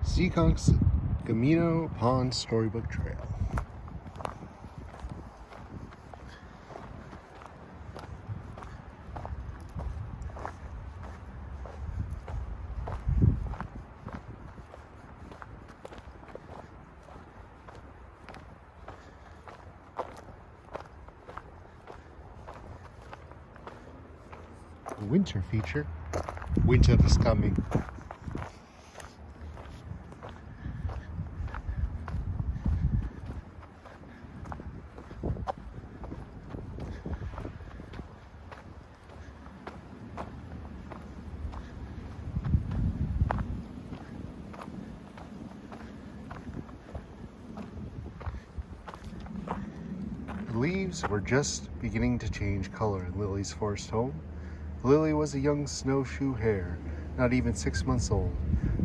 Seekonk's Camino Pond Storybook Trail. Winter feature. Winter is coming. The leaves were just beginning to change color in Lily's forest home. Lily was a young snowshoe hare, not even 6 months old.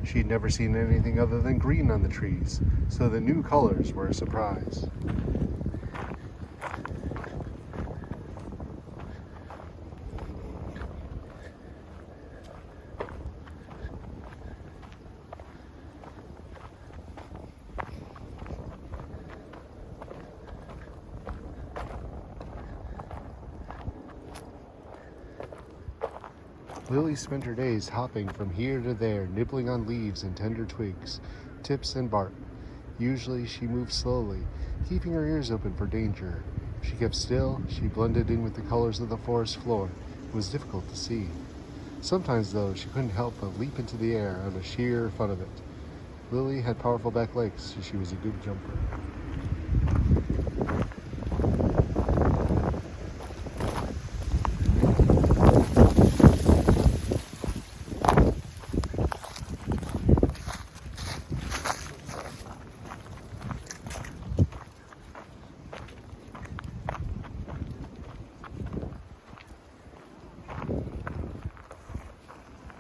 She had never seen anything other than green on the trees, so the new colors were a surprise. Lily spent her days hopping from here to there, nibbling on leaves and tender twigs, tips and bark. Usually she moved slowly, keeping her ears open for danger. If she kept still, she blended in with the colors of the forest floor. It was difficult to see. Sometimes, though, she couldn't help but leap into the air out of sheer fun of it. Lily had powerful back legs, so she was a good jumper.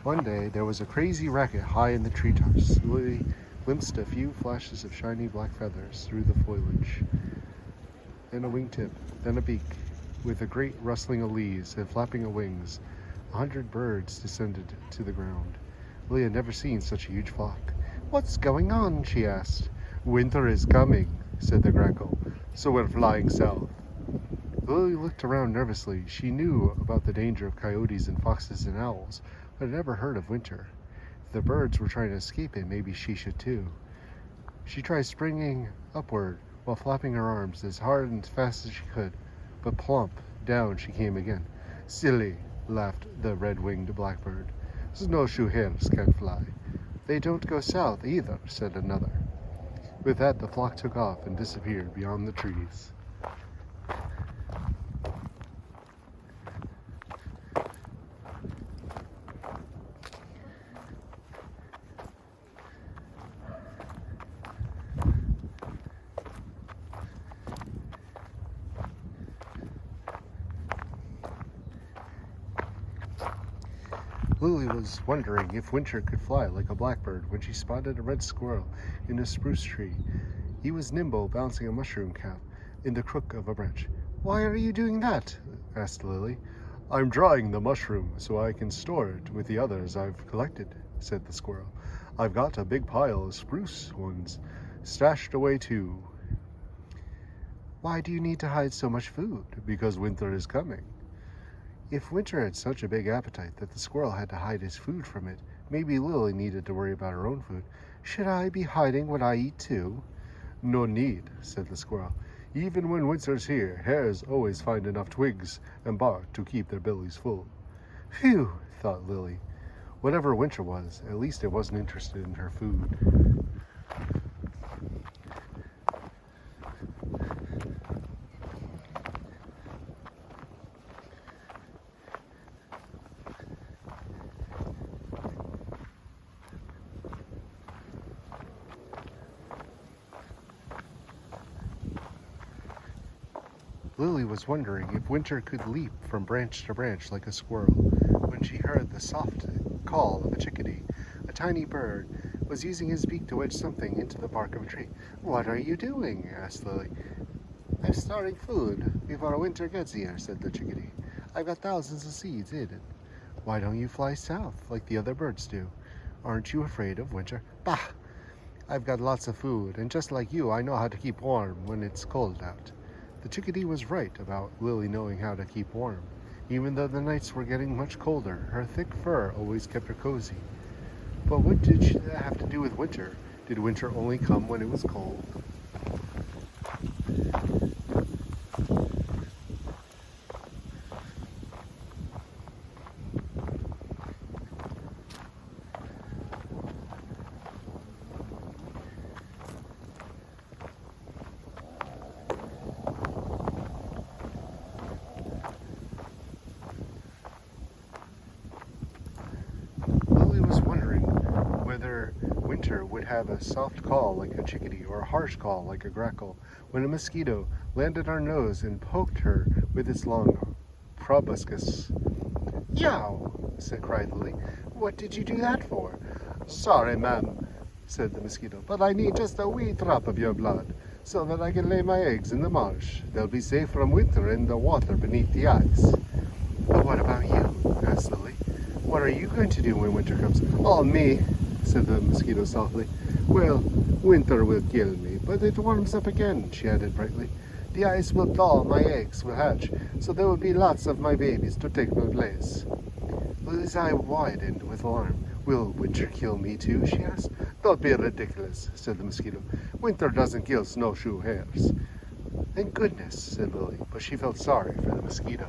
One day, there was a crazy racket high in the treetops. Lily glimpsed a few flashes of shiny black feathers through the foliage. Then a wingtip, then a beak. With a great rustling of leaves and flapping of wings, 100 birds descended to the ground. Lily had never seen such a huge flock. "What's going on?" she asked. "Winter is coming," said the grackle, "so we're flying south." Lily looked around nervously. She knew about the danger of coyotes and foxes and owls, but had never heard of winter. If the birds were trying to escape it, maybe she should too. She tried springing upward while flapping her arms as hard and fast as she could, but plump, down she came again. "Silly," laughed the red-winged blackbird. "Snowshoe hares can't fly." "They don't go south either," said another. With that, the flock took off and disappeared beyond the trees. Lily was wondering if Winter could fly like a blackbird when she spotted a red squirrel in a spruce tree. He was nimble, bouncing a mushroom cap in the crook of a branch. "Why are you doing that?" asked Lily. "I'm drying the mushroom so I can store it with the others I've collected," said the squirrel. "I've got a big pile of spruce ones stashed away too." "Why do you need to hide so much food?" "Because winter is coming." If Winter had such a big appetite that the squirrel had to hide his food from it, maybe Lily needed to worry about her own food. "Should I be hiding what I eat too?" "No need," said the squirrel. "Even when winter's here, hares always find enough twigs and bark to keep their bellies full." "Phew," thought Lily. Whatever Winter was, at least it wasn't interested in her food. Lily was wondering if Winter could leap from branch to branch like a squirrel when she heard the soft call of a chickadee. A tiny bird was using his beak to wedge something into the bark of a tree. "What are you doing?" asked Lily. "I'm storing food before winter gets here," said the chickadee. "I've got thousands of seeds hidden." "Why don't you fly south like the other birds do? Aren't you afraid of winter?" "Bah! I've got lots of food, and just like you, I know how to keep warm when it's cold out. The chickadee was right about Lily knowing how to keep warm. Even though the nights were getting much colder, her thick fur always kept her cozy. But what did she have to do with winter? Did winter only come when it was cold? Lily was wondering whether winter would have a soft call like a chickadee or a harsh call like a grackle when a mosquito landed on her nose and poked her with its long proboscis. "Yow!" cried Lily. "What did you do that for?" "Sorry, ma'am," said the mosquito, "but I need just a wee drop of your blood so that I can lay my eggs in the marsh. They'll be safe from winter in the water beneath the ice." "But what about you?" asked Lily. "What are you going to do when winter comes?" "Oh, me," said the mosquito softly. "Well, winter will kill me, but it warms up again," she added brightly. "The ice will thaw, my eggs will hatch, so there will be lots of my babies to take my place." Lily's eye widened with alarm. "Will winter kill me too?" she asked. "Don't be ridiculous," said the mosquito. "Winter doesn't kill snowshoe hares." "Thank goodness," said Lily, but she felt sorry for the mosquito.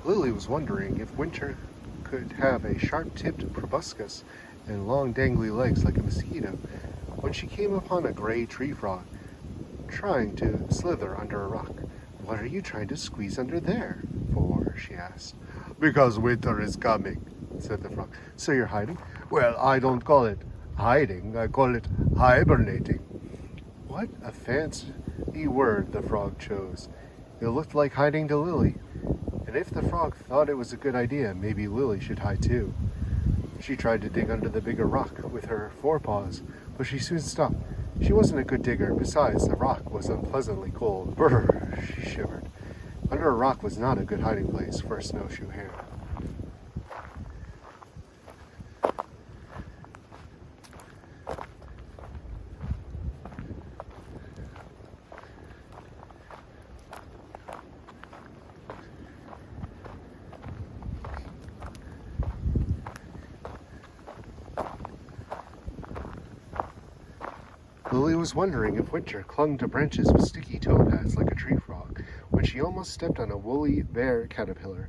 Lily was wondering if winter could have a sharp-tipped proboscis and long dangly legs like a mosquito when she came upon a gray tree frog trying to slither under a rock. "What are you trying to squeeze under there for?" she asked. "Because winter is coming," said the frog. "So you're hiding?" "Well, I don't call it hiding, I call it hibernating." What a fancy word the frog chose. It looked like hiding to Lily. And if the frog thought it was a good idea, maybe Lily should hide too. She tried to dig under the bigger rock with her forepaws, but she soon stopped. She wasn't a good digger. Besides, the rock was unpleasantly cold. Brr, she shivered. Under a rock was not a good hiding place for a snowshoe hare. Lily was wondering if winter clung to branches with sticky toe pads like a tree frog when she almost stepped on a woolly bear caterpillar.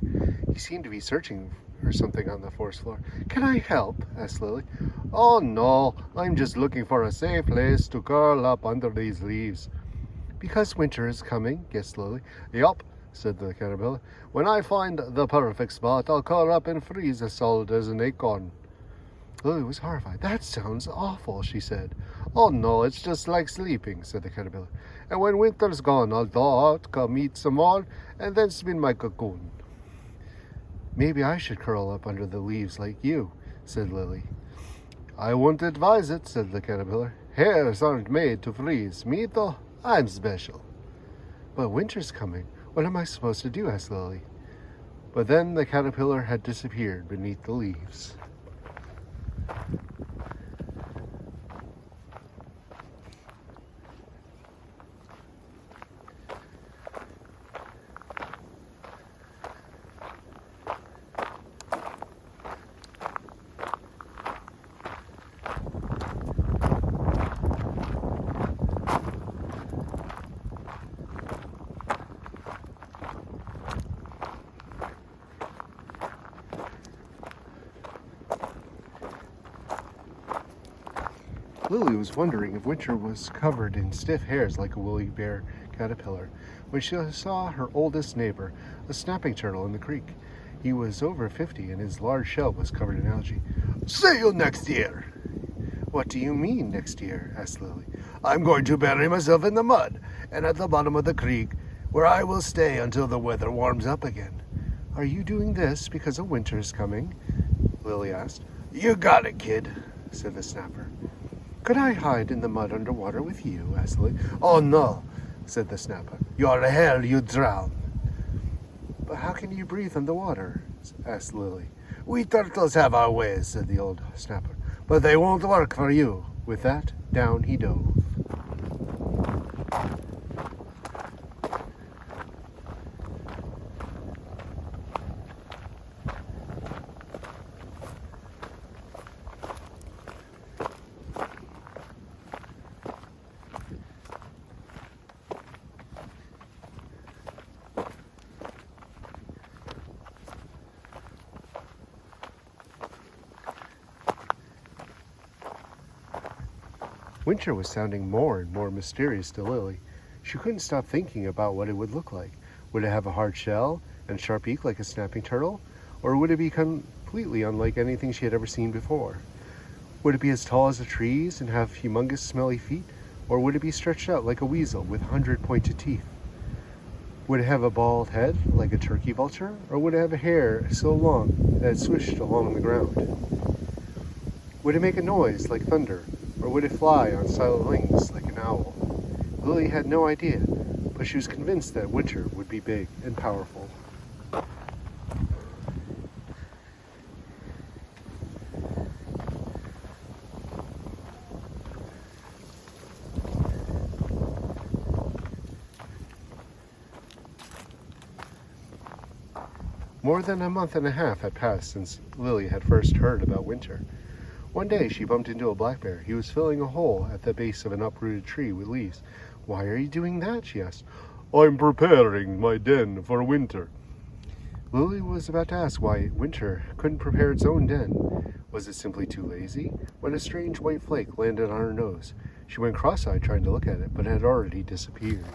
He seemed to be searching for something on the forest floor. "Can I help?" asked Lily. "Oh no, I'm just looking for a safe place to curl up under these leaves." "Because winter is coming?" guessed Lily. "Yup," said the caterpillar. "When I find the perfect spot, I'll curl up and freeze as solid as an acorn." Lily was horrified. "That sounds awful," she said. "Oh no, it's just like sleeping," said the caterpillar. "And when winter's gone, I'll thaw out, come eat some more, and then spin my cocoon." "Maybe I should curl up under the leaves like you," said Lily. "I wouldn't advise it," said the caterpillar. "Hares aren't made to freeze. Me, though, I'm special." "But winter's coming. What am I supposed to do?" asked Lily. But then the caterpillar had disappeared beneath the leaves. Lily was wondering if winter was covered in stiff hairs like a woolly bear caterpillar when she saw her oldest neighbor, a snapping turtle, in the creek. He was over 50 and his large shell was covered in algae. "See you next year." "What do you mean, next year?" asked Lily. "I'm going to bury myself in the mud and at the bottom of the creek, where I will stay until the weather warms up again." "Are you doing this because a winter is coming?" Lily asked. "You got it, kid," said the snapper. Could I hide in the mud underwater with you? Asked Lily. Oh, no, said the snapper. You're hell, you drown. But how can you breathe underwater? Asked Lily. We turtles have our ways, said the old snapper, but they won't work for you. With that, down he dove. Winter was sounding more and more mysterious to Lily. She couldn't stop thinking about what it would look like. Would it have a hard shell and a sharp beak like a snapping turtle? Or would it be completely unlike anything she had ever seen before? Would it be as tall as the trees and have humongous smelly feet? Or would it be stretched out like a weasel with 100 pointed teeth? Would it have a bald head like a turkey vulture? Or would it have a hair so long that it swished along the ground? Would it make a noise like thunder? Or would it fly on silent wings like an owl? Lily had no idea, but she was convinced that Winter would be big and powerful. More than a month and a half had passed since Lily had first heard about Winter. One day she bumped into a black bear. He was filling a hole at the base of an uprooted tree with leaves. Why are you doing that? She asked. I'm preparing my den for Winter. Lily was about to ask why Winter couldn't prepare its own den. Was it simply too lazy? When a strange white flake landed on her nose. She went cross-eyed trying to look at it, but it had already disappeared.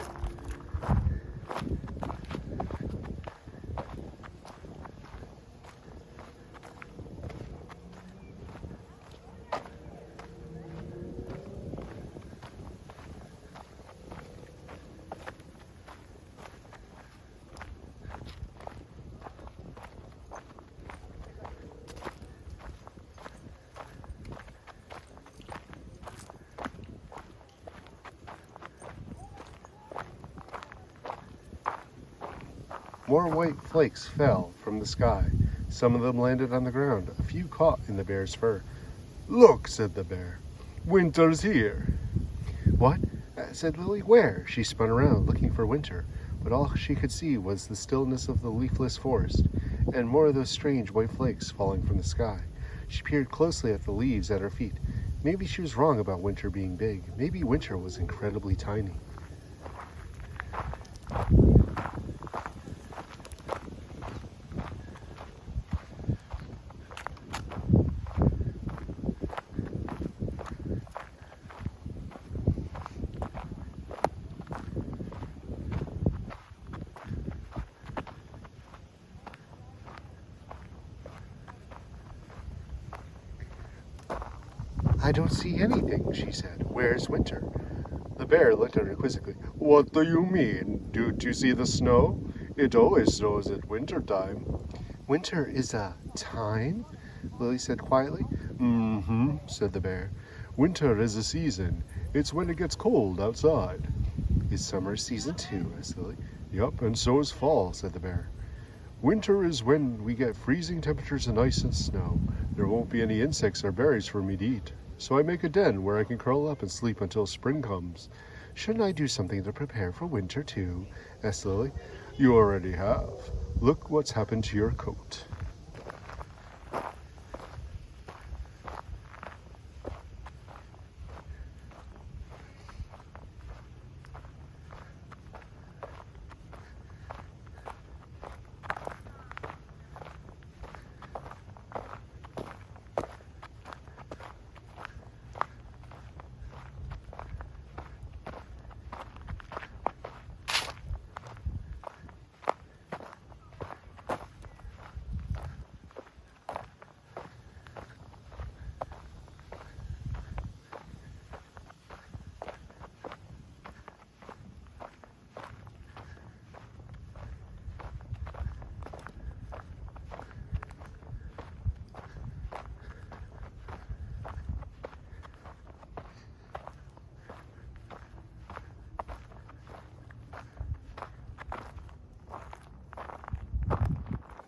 More white flakes fell from the sky. Some of them landed on the ground. A few caught in the bear's fur. Look, said the bear. Winter's here. What? Said Lily. Where? She spun around, looking for Winter, but all she could see was the stillness of the leafless forest, and more of those strange white flakes falling from the sky. She peered closely at the leaves at her feet. Maybe she was wrong about Winter being big. Maybe Winter was incredibly tiny. I don't see anything, she said. Where's Winter? The bear looked at her quizzically. What do you mean? Don't you see the snow? It always snows at winter time. Winter is a time? Lily said quietly. Mm-hmm, said the bear. Winter is a season. It's when it gets cold outside. Is summer season too? Asked Lily. Yup, and so is fall, said the bear. Winter is when we get freezing temperatures and ice and snow. There won't be any insects or berries for me to eat. So I make a den where I can curl up and sleep until spring comes. Shouldn't I do something to prepare for winter too? Asked Lily. You already have. Look what's happened to your coat.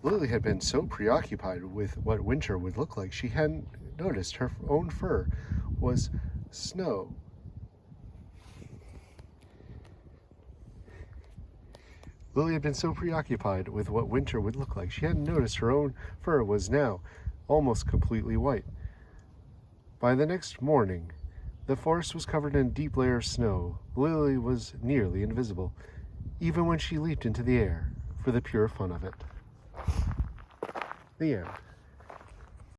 Lily had been so preoccupied with what winter would look like, she hadn't noticed her own fur was snow. Lily had been so preoccupied with what winter would look like, she hadn't noticed her own fur was now almost completely white. By the next morning, the forest was covered in a deep layer of snow. Lily was nearly invisible, even when she leaped into the air for the pure fun of it. The end.